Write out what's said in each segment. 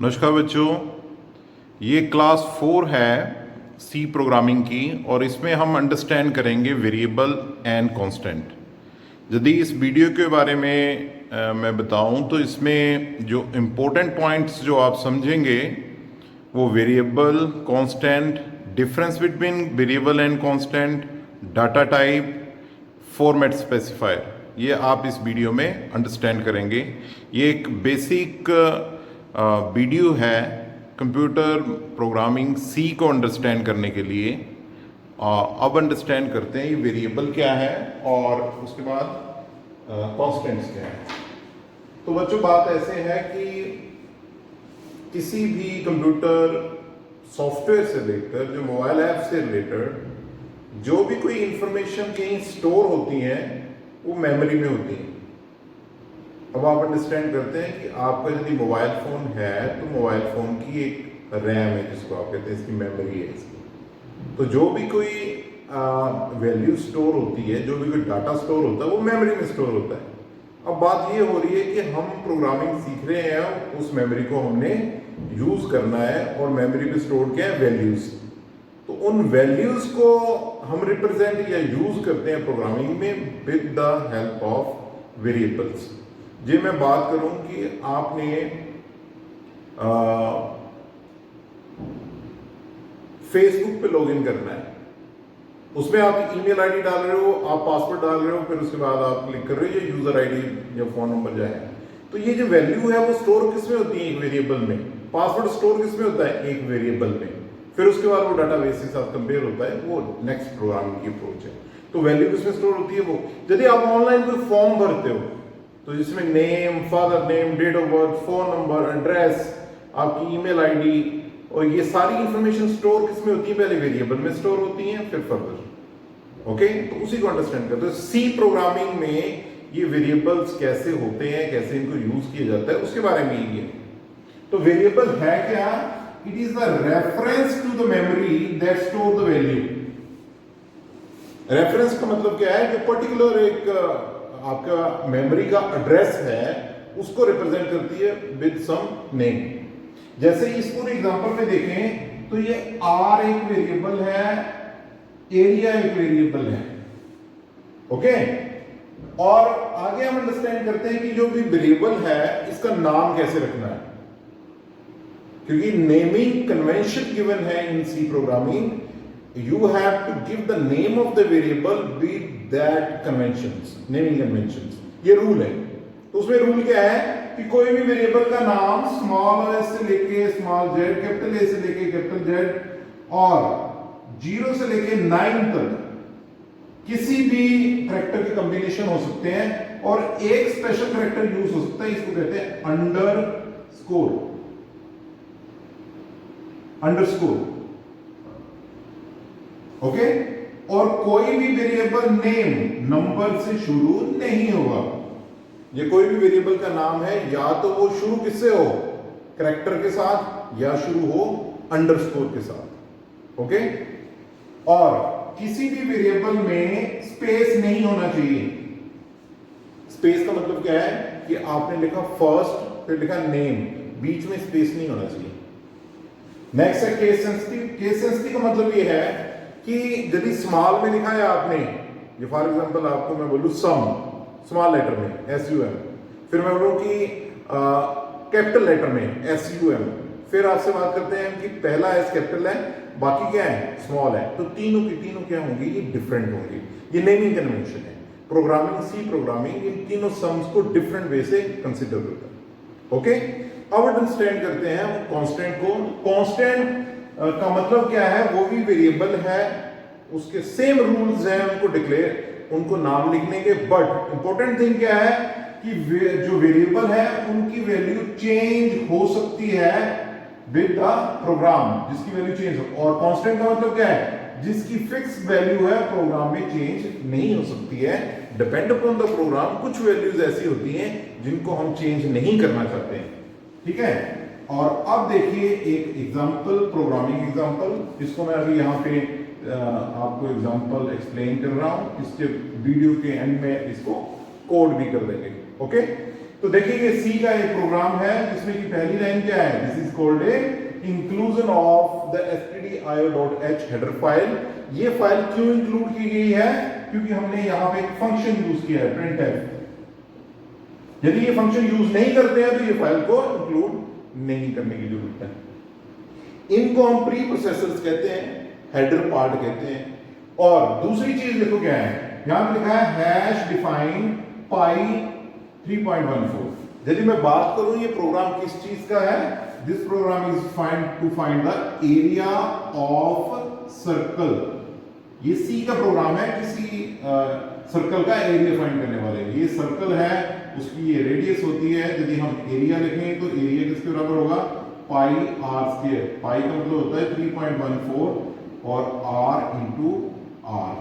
नमस्कार बच्चों, ये क्लास 4 है सी प्रोग्रामिंग की और इसमें हम अंडरस्टैंड करेंगे वेरिएबल एंड कांस्टेंट। यदि इस वीडियो के बारे में मैं बताऊं तो इसमें जो इम्पोर्टेंट पॉइंट्स जो आप समझेंगे वो variable, constant, difference between variable and constant, data type, format specifier, ये आप इस वीडियो में अंडरस्टैंड करेंगे। ये एक बेसिक वीडियो है कंप्यूटर प्रोग्रामिंग सी को अंडरस्टैंड करने के लिए। अब अंडरस्टैंड करते हैं ये वेरिएबल क्या है और उसके बाद कॉन्स्टेंट्स क्या है। तो बच्चों बात ऐसे है कि किसी भी कंप्यूटर सॉफ्टवेयर से लेकर जो मोबाइल ऐप से रिलेटेड जो भी कोई इंफॉर्मेशन कहीं स्टोर होती है वो मेमोरी में होती है। अब आप अंडरस्टैंड करते हैं कि आपका यदि मोबाइल फ़ोन है तो मोबाइल फ़ोन की एक रैम है जिसको आप कहते हैं, इसकी मेमोरी है इसकी। तो जो भी कोई वैल्यू स्टोर होती है, जो भी कोई डाटा स्टोर होता है वो मेमोरी में स्टोर होता है। अब बात ये हो रही है कि हम प्रोग्रामिंग सीख रहे हैं, उस मेमोरी को हमने यूज़ करना है और मेमोरी में स्टोर क्या है, वैल्यूज़। तो उन वैल्यूज़ को हम रिप्रेजेंट या यूज़ करते हैं प्रोग्रामिंग में with the help of variables. जी मैं बात करूं कि आपने फेसबुक पे लॉगिन करना है, उसमें आप ईमेल आईडी डाल रहे हो, आप पासवर्ड डाल रहे हो, फिर उसके बाद आप क्लिक कर रहे हो ये यूजर आईडी या फोन नंबर जाए। तो ये जो वैल्यू है वो स्टोर किसमें होती है, एक वेरिएबल में। पासवर्ड स्टोर किसमें होता है, एक वेरिएबल में। फिर उसके बाद वो डाटाबेस के साथ कंपेयर होता है, वो नेक्स्ट प्रोग्रामिंग की अप्रोच है। तो वैल्यू किसमें स्टोर होती है वो। यदि आप ऑनलाइन कोई फॉर्म भरते हो तो जिसमें name, father name, date of birth, phone number, address, आपकी ईमेल आईडी और ये सारी इंफॉर्मेशन स्टोर किसमें होती है, पहले वेरिएबल में स्टोर होती हैं, फिर फर्दर। ओके, तो उसी को अंडरस्टैंड करते हैं। सी प्रोग्रामिंग में ये वेरिएबल्स कैसे होते हैं, कैसे इनको यूज किया जाता है, उसके बारे में ये। तो वेरिएबल है क्या, it is the reference to the memory that store the value. Reference का मतलब क्या है, जो पर्टिकुलर एक आपका मेमोरी का एड्रेस है उसको रिप्रेजेंट करती है विद सम नेम। जैसे इस पूरे एग्जांपल में देखें तो ये आर एक वेरिएबल है, एरिया एक वेरिएबल है। ओके, और आगे हम अंडरस्टैंड करते हैं कि जो भी वेरिएबल है इसका नाम कैसे रखना है, क्योंकि नेमिंग कन्वेंशन गिवन है in C programming. You have to give the name of the variable with that conventions, naming conventions. ये रूल है। तो उसमें रूल क्या है कि कोई भी वेरिएबल का नाम स्मॉल एस से लेके स्मॉल जेड, कैपिटल ए से लेके कैपिटल जेड और 0 से लेके 9 तक किसी भी कैरेक्टर के कॉम्बिनेशन हो सकते हैं और एक स्पेशल कैरेक्टर यूज हो सकता है, इसको कहते हैं अंडरस्कोर। ओके, और कोई भी वेरिएबल नेम नंबर से शुरू नहीं होगा। ये कोई भी वेरिएबल का नाम है या तो वो शुरू किससे हो, कैरेक्टर के साथ, या शुरू हो अंडरस्कोर के साथ। ओके, और किसी भी वेरिएबल में स्पेस नहीं होना चाहिए। स्पेस का मतलब क्या है कि आपने लिखा फर्स्ट फिर लिखा नेम, बीच में स्पेस नहीं होना चाहिए। नेक्स्ट है केस सेंसिटिव। केस सेंसिटिव का मतलब ये है कि यदि स्मॉल में लिखा है आपने, ये फॉर एग्जांपल आपको मैं बोलूं सम स्मॉल लेटर में SUM, फिर मैं बोलूं कि कैपिटल लेटर में SUM, फिर आपसे बात करते हैं कि पहला एस कैपिटल है बाकी क्या है स्मॉल है, तो तीनों की तीनों क्या होंगी, ये डिफरेंट होंगी। ये नेमिंग कन्वेंशन है। प्रोग्रामिंग सी प्रोग्रामिंग इन तीनों सम्स को डिफरेंट वे से कंसिडर करता है। ओके, अब अंडरस्टैंड करते हैं कांस्टेंट को। कांस्टेंट का मतलब क्या है, वो भी वेरिएबल है, उसके सेम रूल्स हैं उनको डिक्लेयर, उनको नाम लिखने के। बट इंपॉर्टेंट थिंग क्या है कि जो वेरिएबल है उनकी वैल्यू चेंज हो सकती है विद द प्रोग्राम, जिसकी वैल्यू चेंज हो। और कांस्टेंट का मतलब क्या है, जिसकी फिक्स वैल्यू है, प्रोग्राम में चेंज नहीं हो सकती है। डिपेंड अपॉन द प्रोग्राम, कुछ वैल्यूज ऐसी होती हैं जिनको हम चेंज नहीं करना चाहते हैं। ठीक है, और अब देखिए एक एग्जांपल, प्रोग्रामिंग एग्जांपल, जिसको मैं अभी यहाँ पे आपको एग्जांपल एक्सप्लेन कर रहा हूँ। इसके वीडियो के एंड में इसको कोड भी कर देंगे। ओके, तो देखिए सी का एक प्रोग्राम है जिसमें की पहली लाइन क्या है, this is called a inclusion of the stdio.h header file. ये फाइल क्यों इंक्लूड की गई है, क्योंकि हमने यहां पे एक फंक्शन यूज किया है printf। यदि ये फंक्शन यूज नहीं करते हैं तो ये फाइल को इंक्लूड नहीं करने की जरूरत है। इनको हम प्री प्रोसेसर्स कहते हैं, हेडर पार्ट कहते हैं। और दूसरी चीज देखो क्या है, यहां पे लिखा है हैश डिफाइन पाई 3.14। यदि मैं बात करूं ये प्रोग्राम किस चीज का है, this program is to find the area of circle. ये सी का प्रोग्राम है, किसी सर्कल का एरिया फाइंड करने वाले। ये सर्कल है, उसकी ये रेडियस होती है। यदि हम एरिया लिखें तो एरिया किसके बराबर होगा, पाई आर स्क्वायर। पाई का मतलब होता है 3.14 और आर इंटू आर।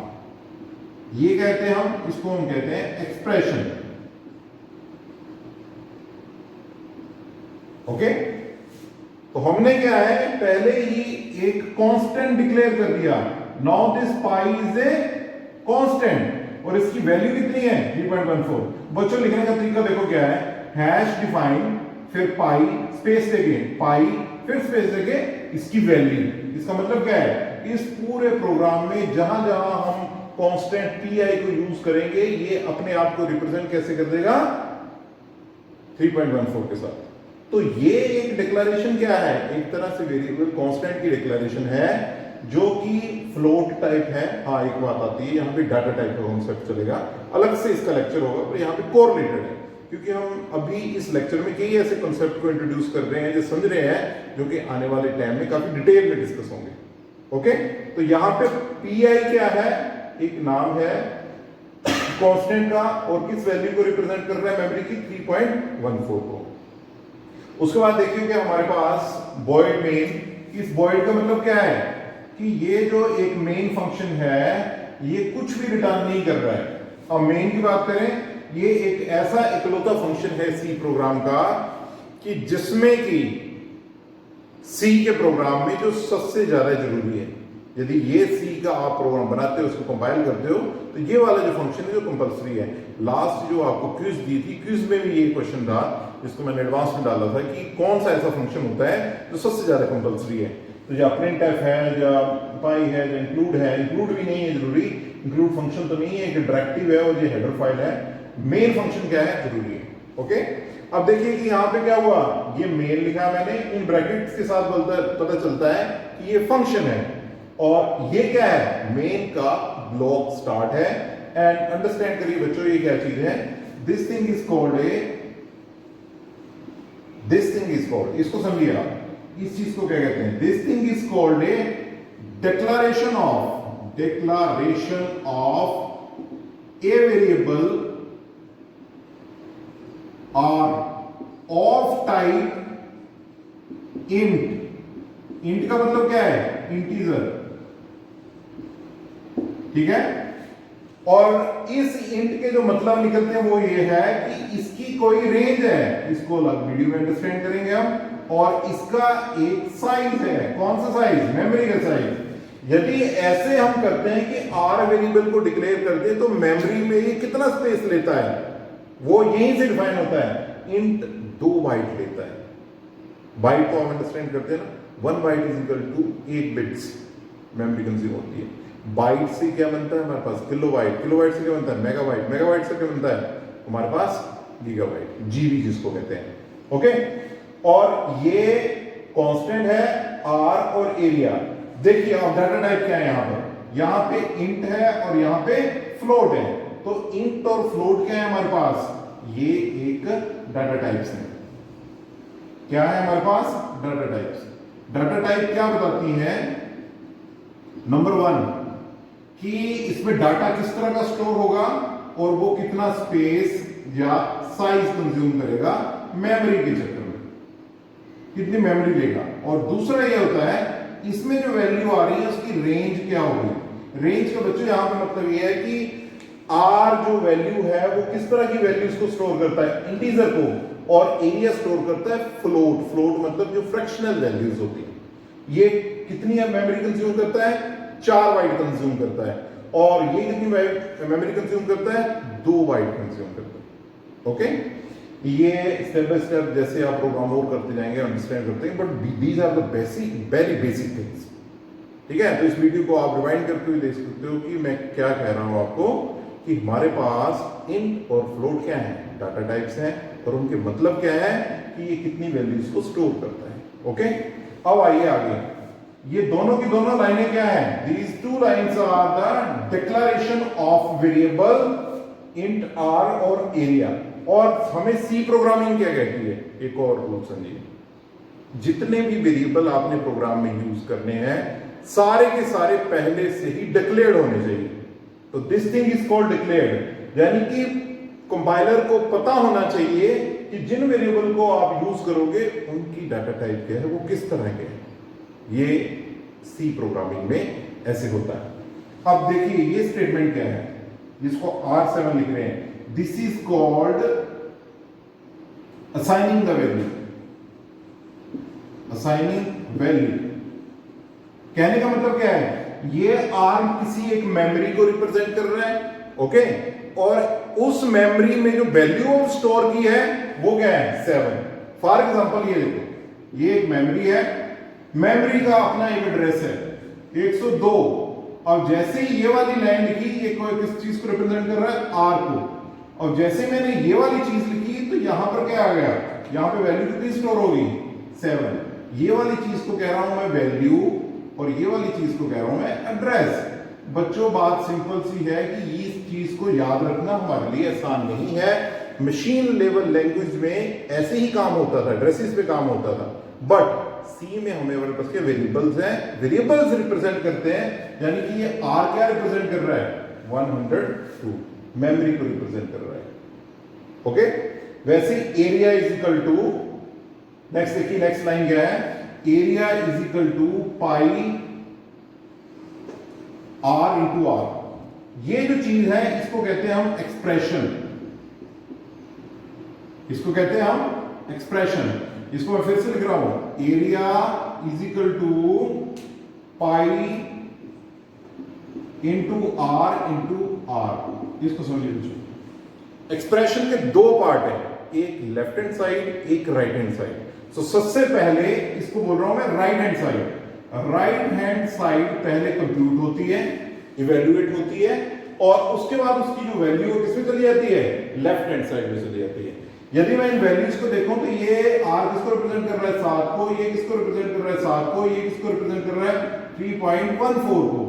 ये कहते हैं हम, इसको हम कहते हैं एक्सप्रेशन। ओके, तो हमने क्या है, पहले ही एक कांस्टेंट डिक्लेयर कर दिया। Now this pi is a constant और इसकी वैल्यू कितनी है 3.14। बच्चों लिखने का तरीका देखो क्या है, हैश डिफाइन फिर पाई स्पेस देके पाई फिर स्पेस देके इसकी वैल्यू। इसका मतलब क्या है, इस पूरे प्रोग्राम में जहां जहां हम कांस्टेंट पी को यूज करेंगे ये अपने आप को रिप्रेजेंट कैसे कर देगा 3.14 के साथ। तो ये एक डिक्लेरेशन क्या है, एक तरह से वेरिएबल कांस्टेंट की डिक्लेरेशन है जो कि फ्लोट टाइप है। हाँ, एक बात आती है, यहाँ पे डाटा टाइप का कॉन्सेप्ट चलेगा, अलग से इसका लेक्चर होगा, पर यहाँ पे कोरिलेटेड है क्योंकि हम अभी इस लेक्चर में कई ऐसे कॉन्सेप्ट को इंट्रोड्यूस कर रहे हैं जो समझ रहे हैं, जो कि आने वाले टाइम में काफी डिटेल में डिस्कस होंगे। ओके, तो यहाँ पे पी क्या है, एक नाम है कांस्टेंट का और किस वैल्यू को रिप्रेजेंट कर रहा है, मेमोरी की 3.14 को। उसके बाद देखिए कि हमारे पास वॉइड मेन। इस वॉइड का मतलब क्या है कि ये जो एक मेन फंक्शन है ये कुछ भी रिटर्न नहीं कर रहा है। अब मेन की बात करें, ये एक ऐसा इकलौता फंक्शन है सी प्रोग्राम का कि जिसमें कि सी के प्रोग्राम में जो सबसे ज्यादा जरूरी है, यदि ये सी का आप प्रोग्राम बनाते हो, उसको कंपाइल करते हो, तो ये वाला जो फंक्शन है जो कंपलसरी है। लास्ट जो आपको क्विज दी थी, क्विज में भी ये क्वेश्चन था जिसको मैंने एडवांस में डाला था कि कौन सा ऐसा फंक्शन होता है जो सबसे ज्यादा कंपलसरी है। तो या printf है, या पाई है, या इंक्लूड है। इंक्लूड भी नहीं है जरूरी, इंक्लूड फंक्शन तो नहीं है, एक डायरेक्टिव है और ये हेडर फाइल है। मेन फंक्शन क्या है जरूरी है। ओके, अब देखिए कि यहाँ पे क्या हुआ, ये मेन लिखा मैंने, इन ब्रैकेट्स के साथ पता चलता है कि ये फंक्शन है और ये क्या है, मेन का ब्लॉक स्टार्ट है। एंड अंडरस्टैंड करिए बच्चों, ये क्या चीज है, this thing is called a, this thing is called, इसको समझिए आप, इस चीज को क्या कहते हैं, this thing is called a declaration of a variable or of type int। int का मतलब क्या है, इंटीजर, ठीक है। और इस int के जो मतलब निकलते हैं वो ये है कि इसकी कोई रेंज है, इसको अलग वीडियो में अंडरस्टैंड करेंगे हम। और इसका एक साइज है, कौन सा साइज, मेमोरी का साइज। यदि ऐसे हम करते हैं कि आर वेरिएबल को डिक्लेयर करते हैं तो मेमोरी में ये कितना स्पेस लेता है, वो यहीं से डिफाइन होता है। इंट 2 बाइट लेता है। बाइट को हम अंडरस्टैंड करते हैं ना, 1 byte is equal to 8 bits memory consume होती है। बाइट से क्या बनता है हमारे पास, किलोबाइट, किलोबाइट से क्या बनता है, मेगाबाइट, मेगाबाइट से क्या बनता है हमारे पास गीगाबाइट, जीबी जिसको कहते हैं। ओके, और ये कांस्टेंट है आर और एरिया। देखिए अब डाटा टाइप क्या है, यहां पे इंट है और यहां पे फ्लोट है। तो इंट और फ्लोट क्या है हमारे पास, ये एक डाटा टाइप्स है। क्या है हमारे पास, डाटा टाइप्स। डाटा टाइप क्या बताती है, नंबर 1 कि इसमें डाटा किस तरह का स्टोर होगा और वो कितना स्पेस या साइज कंज्यूम करेगा मेमोरी के चक्कर में, कितनी मेमोरी लेगा। और दूसरा ये होता है इसमें जो वैल्यू आ रही है उसकी रेंज क्या होगी। रेंज का बच्चों यहां पे मतलब ये है कि आर जो वैल्यू है वो किस तरह की वैल्यूज को स्टोर करता है, इंटीजर को, और एरिया स्टोर करता है फ्लोट। फ्लोट मतलब जो फ्रैक्शनल वैल्यूज होती है। ये कितनी मेमोरी कंज्यूम करता है, 4 बाइट कंज्यूम करता है। और ये कितनी मेमोरी कंज्यूम करता है, 2 बाइट कंज्यूम करता है। ओके, ये स्टेप बाय स्टेप जैसे आप प्रोग्राम और करते जाएंगे अंडरस्टैंड करते हैं, but these are the basic very basic things. ठीक है, तो इस वीडियो को आप रिवाइंड करके हुए देख सकते हो कि मैं क्या कह रहा हूं आपको, कि हमारे पास इंट और फ्लोट क्या है, डाटा टाइप्स हैं, और उनके मतलब क्या है कि ये कितनी वैल्यूज को स्टोर करता है। ओके, अब आइए आगे, ये दोनों की दोनों लाइनें क्या है, these two lines are the declaration of variable int R और एरिया। और हमें सी प्रोग्रामिंग क्या कहती है, एक और रूल समझिए, जितने भी वेरिएबल आपने प्रोग्राम में यूज करने हैं सारे के सारे पहले से ही डिक्लेयर्ड होने चाहिए। तो this thing is called declared, यानी कि कंपाइलर को पता होना चाहिए कि जिन वेरिएबल को आप यूज करोगे उनकी डाटा टाइप क्या है, वो किस तरह के है। ये सी प्रोग्रामिंग में ऐसे होता है। अब देखिए ये स्टेटमेंट क्या है, जिसको R7 लिख रहे हैं, this is called assigning the value. Assigning value कहने का मतलब क्या है, ये आर्म किसी एक मेमोरी को रिप्रेजेंट कर रहा है। ओके, और उस मेमोरी में जो वैल्यू स्टोर की है वो क्या है, 7। फॉर एग्जांपल ये देखो, ये एक मेमोरी है, मेमोरी का अपना एक एड्रेस है 102। अब जैसे ही ये वाली लाइन लिखी, ये कोई किस चीज को रिप्रेजेंट कर रहा है, आर को, और जैसे मैंने ये वाली चीज लिखी तो यहां पर क्या आ गया, यहां पे वैल्यू कितनी स्टोर होगी, 7। ये वाली चीज को कह रहा हूं मैं वैल्यू, और ये वाली चीज को कह रहा हूं मैं एड्रेस। बच्चों बात सिंपल सी है कि इस चीज को याद रखना हमारे लिए आसान नहीं है। मशीन लेवल लैंग्वेज में ऐसे ही काम होता था, एड्रेसेस पे काम होता था, बट सी में हमें पास के वेरिएबल्स हैं, वेरिएबल्स रिप्रेजेंट करते हैं, यानी कि ये आर क्या रिप्रेजेंट कर रहा है, 102 मेमोरी को रिप्रेजेंट कर रहा है। ओके, वैसे area is equal to, next देखिए नेक्स्ट लाइन क्या है, area is equal to pi R into R. ये जो चीज है इसको कहते हैं हम एक्सप्रेशन, इसको कहते हैं हम एक्सप्रेशन। इसको मैं फिर से लिख रहा हूं, area is equal to pi into R. इसको समझिए बच्चों, एक्सप्रेशन के दो पार्ट है, एक लेफ्ट हैंड साइड, एक राइट हैंड साइड। तो सबसे पहले इसको बोल रहा हूं मैं right hand side. Right hand side पहले कंप्यूट होती है, इवेल्युएट होती है, और उसके बाद उसकी जो वैल्यू है किसमें चली जाती है, लेफ्ट हैंड साइड में चली जाती है। यदि मैं इन वैल्यूज को देखूं तो ये आर किसको रिप्रेजेंट कर रहा है, 7 को, ये किसको रिप्रेजेंट कर रहा है, 7 को, ये किसको रिप्रेजेंट कर रहा है, 3.14 को।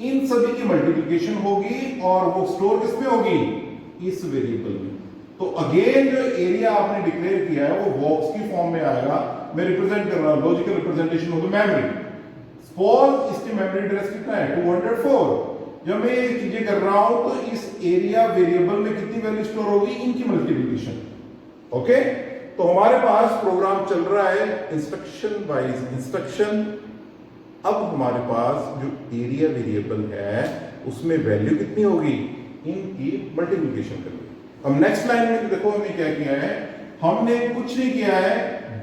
इन सभी की मल्टीप्लिकेशन होगी और वो स्टोर किसमें होगी, इस वेरिएबल में। तो अगेन जो एरिया आपने डिक्लेयर किया है वो बॉक्स की फॉर्म में आएगा, मैं रिप्रेजेंट कर रहा हूं, logical representation of the memory. Suppose इसकी मेमोरी एड्रेस कितना है, 204। जब मैं ये चीजें कर रहा हूं तो इस एरिया वेरिएबल में कितनी वैल्यू स्टोर होगी, इनकी मल्टीप्लिकेशन। ओके, तो हमारे पास प्रोग्राम चल रहा है इंस्ट्रक्शन वाइज इंस्ट्रक्शन। अब हमारे पास जो एरिया वेरिएबल है उसमें वैल्यू कितनी होगी, इनकी मल्टीप्लिकेशन करनी। अब नेक्स्ट लाइन में देखो हमने क्या किया है, हमने कुछ नहीं किया है,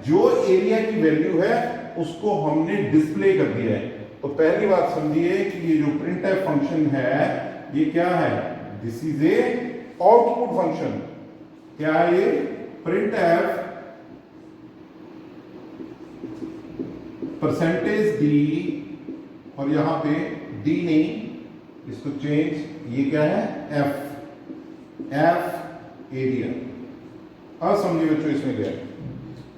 जो एरिया की वैल्यू है उसको हमने डिस्प्ले कर दिया है। तो पहली बात समझिए कि ये जो printf फंक्शन है ये क्या है, this is a output function. क्या है ये, printf % d, और यहां पे d नहीं, इसको चेंज, ये क्या है, f एरिया। अब समझिए बच्चों इसमें क्या है,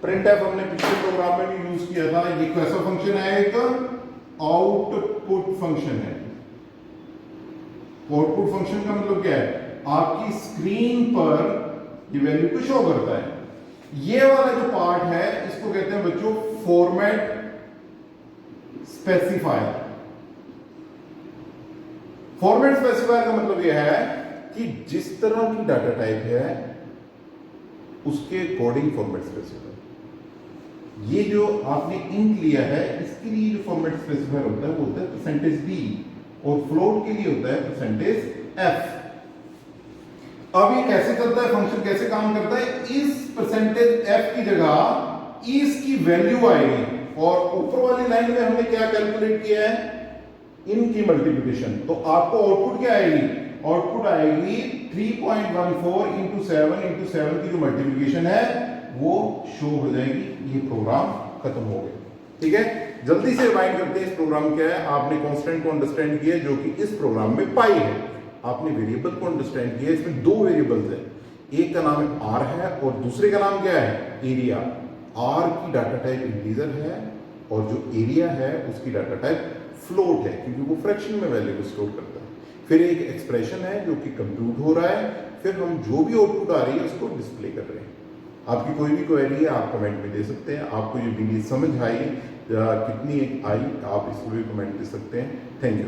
printf हमने पिछले प्रोग्राम में भी यूज किया था। ये कैसा फंक्शन है, एक आउटपुट फंक्शन है। आउटपुट फंक्शन का मतलब क्या है, आपकी स्क्रीन पर ये वैल्यू को शो करता है। ये वाला जो पार्ट है इसको कहते हैं बच्चों फॉर्मेट स्पेसिफायर। फॉर्मेट स्पेसिफायर का मतलब यह है कि जिस तरह की डाटा टाइप है उसके अकॉर्डिंग फॉर्मेट स्पेसिफायर। ये जो आपने इंट लिया है इसके लिए जो फॉर्मेट स्पेसिफायर होता है वो होता है %d, और फ्लोट के लिए होता है %f। अब ये कैसे चलता है, फंक्शन कैसे काम करता है, इस %f की जगह इसकी वैल्यू आएगी, और ऊपर वाली लाइन में हमने क्या कैलकुलेट किया है, इनकी मल्टीप्लिकेशन। तो आपको आउटपुट क्या आएगी, आउटपुट आएगी 3.14 इंटू 7 की जो मल्टीप्लिकेशन है वो शो हो जाएगी। ये प्रोग्राम खत्म हो गया। ठीक है, जल्दी से रिवाइंड करते हैं। इस प्रोग्राम क्या है, आपने कांस्टेंट को अंडरस्टैंड किया जो कि इस प्रोग्राम में पाई है। आपने वेरिएबल को अंडरस्टैंड किया, इसमें दो वेरिएबल्स हैं, एक का नाम आर है और दूसरे का नाम क्या है, एरिया। आर की डाटा टाइप इंटीजर है और जो एरिया है उसकी डाटा टाइप फ्लोट है, क्योंकि वो फ्रैक्शन में वैल्यू को स्टोर करता है। फिर एक एक्सप्रेशन है जो कि कंप्यूट हो रहा है, फिर हम जो भी आउटपुट आ रही है उसको डिस्प्ले कर रहे हैं। आपकी कोई भी क्वेरी है आप कमेंट में दे सकते हैं। आपको ये वीडियो समझ आई या कितनी आई, आप इसको भी कमेंट दे सकते हैं। Thank you.